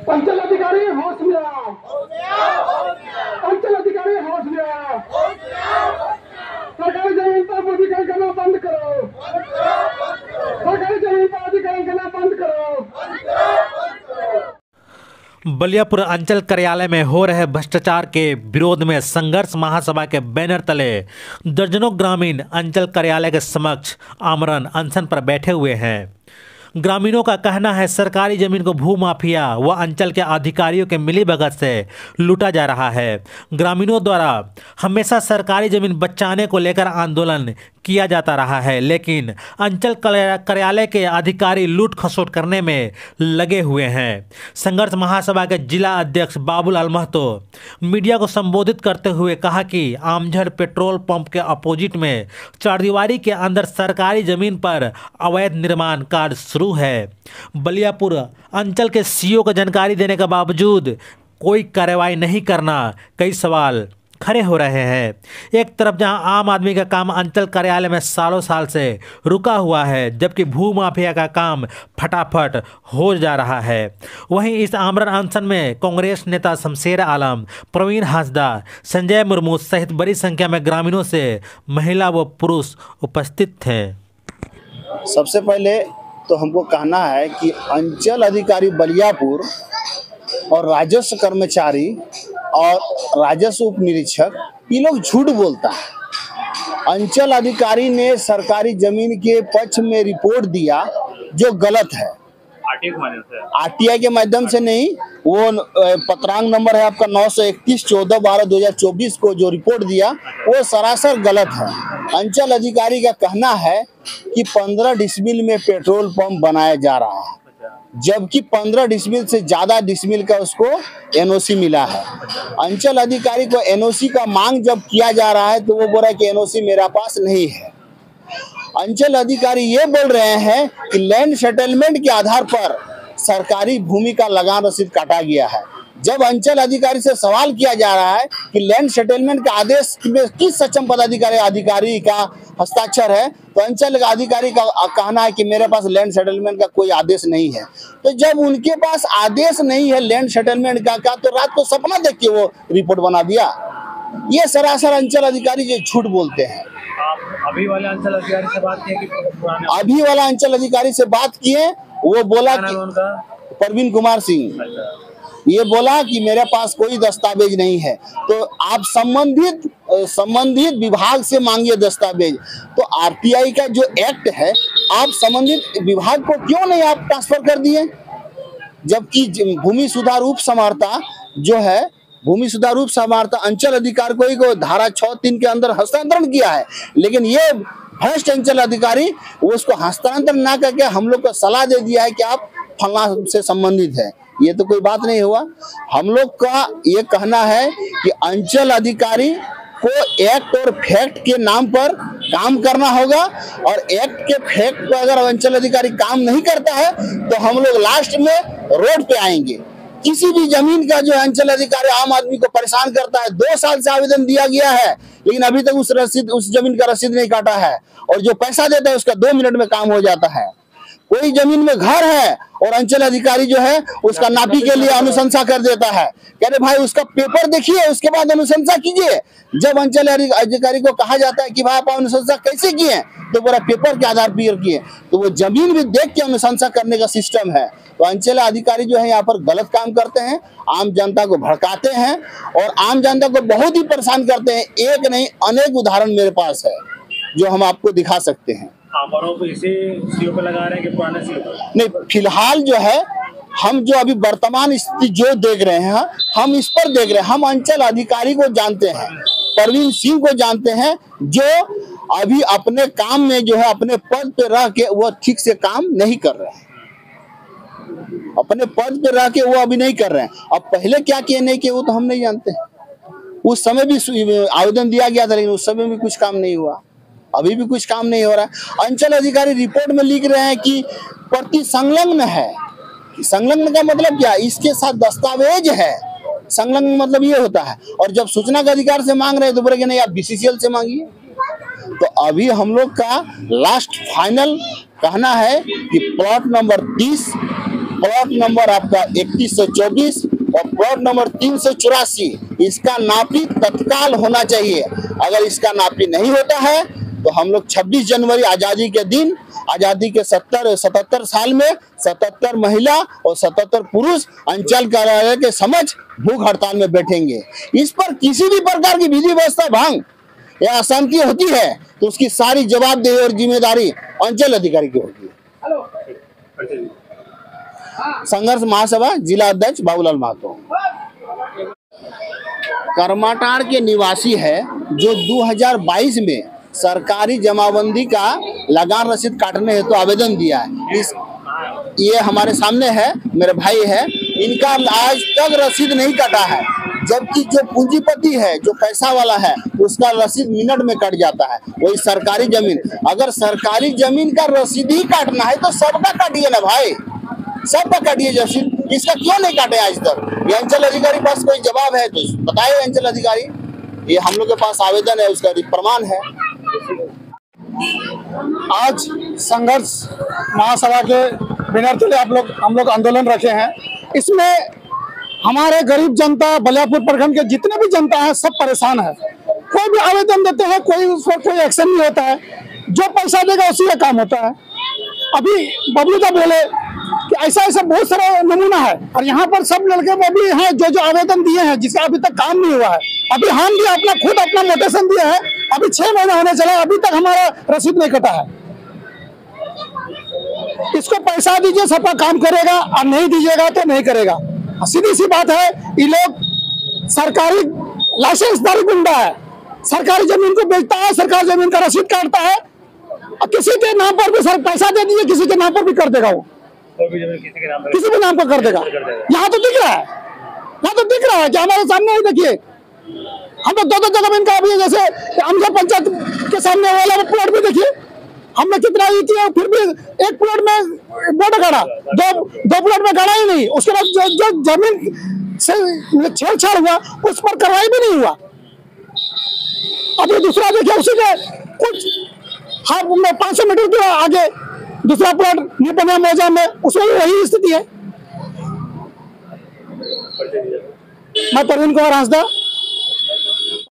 अंचल अधिकारी होश में आओ, अंचल अधिकारी होश में आओ। सरकारी जमीन पर अधिकारी करना बंद करो, सरकारी जमीन पर अधिकारी करना बंद करो। बलियापुर अंचल कार्यालय में हो रहे भ्रष्टाचार के विरोध में संघर्ष महासभा के बैनर तले दर्जनों ग्रामीण अंचल कार्यालय के समक्ष आमरण अनशन पर बैठे हुए हैं। ग्रामीणों का कहना है सरकारी जमीन को भूमाफिया व अंचल के अधिकारियों के मिलीभगत से लूटा जा रहा है। ग्रामीणों द्वारा हमेशा सरकारी जमीन बचाने को लेकर आंदोलन किया जाता रहा है, लेकिन अंचल कार्यालय के अधिकारी लूट खसोट करने में लगे हुए हैं। संघर्ष महासभा के जिला अध्यक्ष बाबूलाल महतो मीडिया को संबोधित करते हुए कहा कि आमझर पेट्रोल पंप के अपोजिट में चारदीवारी के अंदर सरकारी जमीन पर अवैध निर्माण कार्य शुरू है। बलियापुर अंचल के सीईओ को जानकारी देने के बावजूद कोई कार्रवाई नहीं करना, कई सवाल खड़े हो रहे हैं। एक तरफ जहां आम आदमी का काम अंचल कार्यालय में सालों साल से रुका हुआ है, जबकि भूमाफिया का काम फटाफट हो जा रहा है, वहीं इस आमरण अनशन में कांग्रेस नेता शमशेर आलम, प्रवीण हांसदा, संजय मुर्मू सहित बड़ी संख्या में ग्रामीणों से महिला व पुरुष उपस्थित थे। सबसे पहले तो हमको कहना है कि अंचल अधिकारी बलियापुर और राजस्व कर्मचारी और राजस्व उप निरीक्षक ये लोग झूठ बोलता है। अंचल अधिकारी ने सरकारी जमीन के पक्ष में रिपोर्ट दिया जो गलत है। आरटीआई के माध्यम से नहीं, वो पत्रांक नंबर है आपका 931/14/12/2024 को जो रिपोर्ट दिया वो सरासर गलत है। अंचल अधिकारी का कहना है कि 15 डिसमिल में पेट्रोल पंप बनाया जा रहा है, जबकि 15 डिसमिल से ज्यादा डिसमिल का उसको एनओसी मिला है। अंचल अधिकारी को एनओसी का मांग जब किया जा रहा है तो वो बोल रहा है कि एनओसी मेरा पास नहीं है। अंचल अधिकारी ये बोल रहे हैं कि लैंड सेटलमेंट के आधार पर सरकारी भूमि का लगान रसीद काटा गया है। जब अंचल अधिकारी से सवाल किया जा रहा है कि लैंड सेटलमेंट का आदेश में किस सक्षम पदाधिकारी का हस्ताक्षर है, तो अंचल अधिकारी का कहना है कि मेरे पास लैंड सेटलमेंट का कोई आदेश नहीं है। तो जब उनके पास आदेश नहीं है लैंड सेटलमेंट का तो रात को सपना देख के वो रिपोर्ट बना दिया। ये सरासर अंचल अधिकारी जो झूठ बोलते हैं। अभी वाले अंचल अधिकारी से बात किए कि अभी वाला अंचल अधिकारी से बात किए, वो बोला कि प्रवीण कुमार सिंह, ये बोला कि मेरे पास कोई दस्तावेज नहीं है। तो आप संबंधित विभाग से मांगिए दस्तावेज। तो आरटीआई का जो एक्ट है, आप संबंधित विभाग को क्यों नहीं आप ट्रांसफर कर दिए? जबकि भूमि सुधार उप समाहर्ता जो है, भूमि सुधार उप समाहर्ता अंचल अधिकारी को धारा 6(3) के अंदर हस्तांतरण किया है, लेकिन ये भ्रष्ट अंचल अधिकारी वो उसको हस्तांतरण ना करके हम लोग को सलाह दे दिया है कि आप फलना से संबंधित है। ये तो कोई बात नहीं हुआ। हम लोग का ये कहना है कि अंचल अधिकारी को एक्ट और फैक्ट के नाम पर काम करना होगा, और एक्ट के फैक्ट पर अगर अंचल अधिकारी काम नहीं करता है तो हम लोग लास्ट में रोड पे आएंगे। किसी भी जमीन का जो अंचल अधिकारी आम आदमी को परेशान करता है, 2 साल से आवेदन दिया गया है लेकिन अभी तक उस जमीन का रसीद नहीं काटा है, और जो पैसा देता है उसका 2 मिनट में काम हो जाता है। कोई जमीन में घर है और अंचल अधिकारी जो है उसका नापी के लिए अनुशंसा कर देता है। कह रहे भाई उसका पेपर देखिए उसके बाद अनुशंसा कीजिए। जब अंचल अधिकारी को कहा जाता है कि भाई आप अनुशंसा कैसे किए, तो बोला पेपर के आधार पर किए। तो वो जमीन भी देख के अनुशंसा करने का सिस्टम है। तो अंचल अधिकारी जो है यहाँ पर गलत काम करते हैं, आम जनता को भड़काते हैं और आम जनता को बहुत ही परेशान करते हैं। एक नहीं अनेक उदाहरण मेरे पास है जो हम आपको दिखा सकते हैं। इसी सीओ पे लगा रहे हैं कि पुराने सीओ पे? नहीं, फिलहाल जो है हम जो अभी वर्तमान स्थिति जो देख रहे हैं हम इस पर देख रहे हैं। हम अंचल अधिकारी को जानते हैं, प्रवीण सिंह को जानते हैं, जो अभी अपने काम में जो है अपने पद पे रह के वो ठीक से काम नहीं कर रहे हैं। अपने पद पे रह के वो अभी नहीं कर रहे हैं। अब पहले क्या किए नहीं किए वो तो हम नहीं जानते हैं। उस समय भी आवेदन दिया गया था लेकिन उस समय भी कुछ काम नहीं हुआ, अभी भी कुछ काम नहीं हो रहा है। अंचल अधिकारी रिपोर्ट में लिख रहे हैं कि प्रति संलग्न है। संलग्न का मतलब क्या? इसके साथ दस्तावेज है। संलग्न मतलब ये होता है। और जब सूचना का अधिकार से मांग रहे हैं तो बोले कि नहीं आप बीसीसीएल से मांगिए। तो अभी हम लोग का लास्ट फाइनल कहना है कि प्लॉट नंबर 30 प्लॉट नंबर आपका 3124 और प्लॉट नंबर 384, इसका नापी तत्काल होना चाहिए। अगर इसका नापी नहीं होता है तो हम लोग 26 जनवरी आज़ादी के दिन, आज़ादी के 77 साल में 77 महिला और 77 पुरुष अंचल कार्यालय के समक्ष भूख हड़ताल में बैठेंगे। इस पर किसी भी प्रकार की विधि व्यवस्था भंग या अशांति होती है तो उसकी सारी जवाबदेही और जिम्मेदारी अंचल अधिकारी की होगी। संघर्ष महासभा जिला अध्यक्ष बाबूलाल महतो। करमाटाड़ के निवासी है जो 2022 में सरकारी जमाबंदी का लगान रसीद काटने हेतु आवेदन दिया है। ये हमारे सामने है, मेरे भाई है, इनका आज तक रसीद नहीं कटा है, जबकि जो पूंजीपति है, जो पैसा वाला है, उसका रसीद मिनट में कट जाता है। वही सरकारी जमीन, अगर सरकारी जमीन का रसीद ही काटना है तो सबका काटिए ना भाई, सबका काटिए रसीद। इसका क्यों नहीं काटे आज तक? ये अंचल अधिकारी पास कोई जवाब है तो बताइए अंचल अधिकारी। ये हम लोग के पास आवेदन है, उसका प्रमाण है। आज संघर्ष महासभा के बैनर तले हम लोग आंदोलन रखे हैं। इसमें हमारे गरीब जनता, बलियापुर प्रखंड के जितने भी जनता है सब परेशान है। कोई भी आवेदन देते हैं, उस पर कोई एक्शन नहीं होता है। जो पैसा देगा उसी का काम होता है। अभी बबलू बोले कि ऐसा बहुत सारा नमूना है और यहाँ पर सब लड़के बबली हैं जो आवेदन दिए हैं जिसका अभी तक काम नहीं हुआ है। अभी हम भी अपना मोटेशन दिया है, अभी 6 महीना होने चला, अभी तक हमारा रसीद नहीं कटा है। इसको पैसा दीजिए, सबका काम करेगा, और नहीं दीजिएगा तो नहीं करेगा। सीधी सी बात है, ये लोग सरकारी लाइसेंसदारी गुंडा है, सरकारी जमीन को बेचता है, सरकारी जमीन का रसीद काटता है और किसी के नाम पर भी सर पैसा दे दीजिए, किसी के नाम पर भी कर देगा वो, किसी भी नाम पर कर देगा। यहाँ तो दिख रहा है, यहाँ तो दिख रहा है कि हमारे सामने ही देखिए, हम तो दो जगह का अभी जैसे हमजा पंचायत के सामने वाला प्लॉट भी देखिए, हमने कितना ही किया, फिर भी एक प्लॉट में बोर्ड गाड़ा, दो प्लॉट में गाड़ा ही नहीं। उसके बाद जो जमीन से छेड़छाड़ हुआ उस पर कार्रवाई भी नहीं हुआ। अभी दूसरा देखिए, उसी के कुछ 500 मीटर के आगे दूसरा प्लॉट निपनिया मौजा में, उसमें भी वही स्थिति है। मैं प्रवीण कुमार हांसदा,